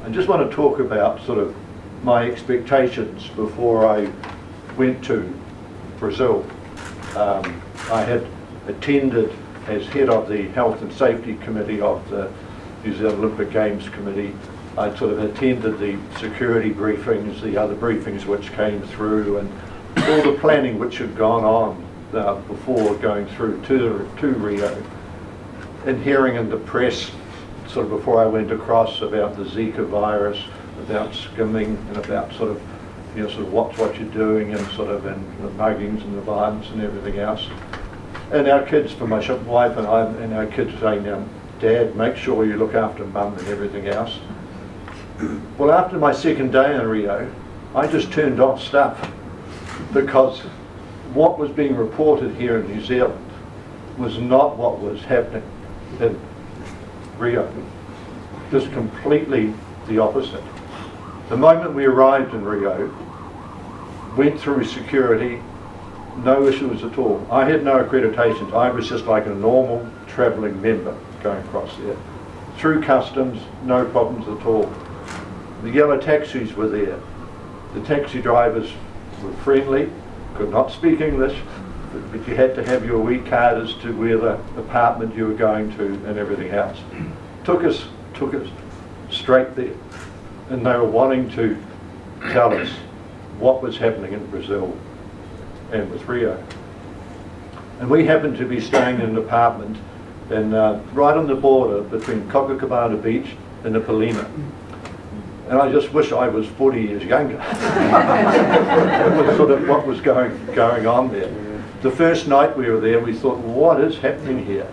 I just want to talk about sort of my expectations before I went to Brazil. I had attended as head of the Health and Safety Committee of the New Zealand Olympic Games Committee. I sort of attended the security briefings, the other briefings which came through, and all the planning which had gone on before going through to Rio, and hearing in the press sort of before I went across about the Zika virus, about skimming, and about sort of, you know, sort of watch what you're doing, and sort of, and the muggings and the violence and everything else. And our kids, for my wife and I, and our kids saying, Dad, make sure you look after Mum and everything else. Well, after my second day in Rio, I just turned off stuff, because what was being reported here in New Zealand was not what was happening in Rio. Just completely the opposite. The moment we arrived in Rio, went through security, no issues at all. I had no accreditations. I was just like a normal travelling member going across there. Through customs, no problems at all. The yellow taxis were there. The taxi drivers were friendly, could not speak English, but you had to have your wee card as to where the apartment you were going to and everything else. Took us straight there, and they were wanting to tell us what was happening in Brazil and with Rio. And we happened to be staying in an apartment right on the border between Copacabana Beach and Ipanema. And I just wish I was 40 years younger. It was sort of what was going on there. The first night we were there, we thought, what is happening here?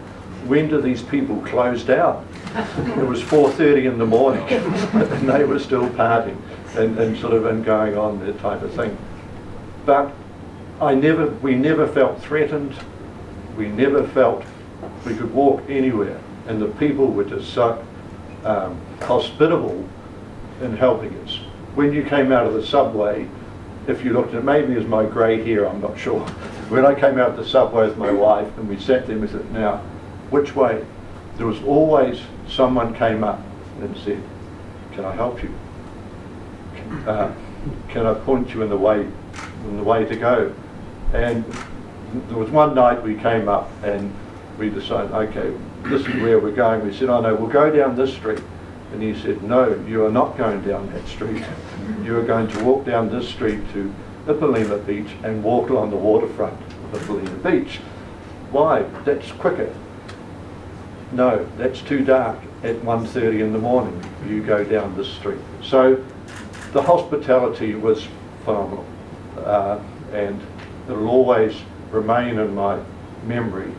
When do these people close down? It was 4:30 in the morning, and they were still partying and going on that type of thing. But we never felt threatened. We never felt we could walk anywhere, and the people were just so hospitable in helping us. When you came out of the subway, if you looked at, maybe it was my grey hair, I'm not sure. When I came out of the subway with my wife and we sat there and we said, now, which way? There was always someone came up and said, can I help you? Can I point you in the way to go? And there was one night we came up and we decided, okay, this is where we're going. We said, oh no, we'll go down this street. And he said, no, you are not going down that street. You are going to walk down this street to Ipanema Beach and walk along the waterfront of Ipanema Beach. Why? That's quicker. No, that's too dark at 1:30 in the morning. You go down this street. So the hospitality was phenomenal, and it'll always remain in my memory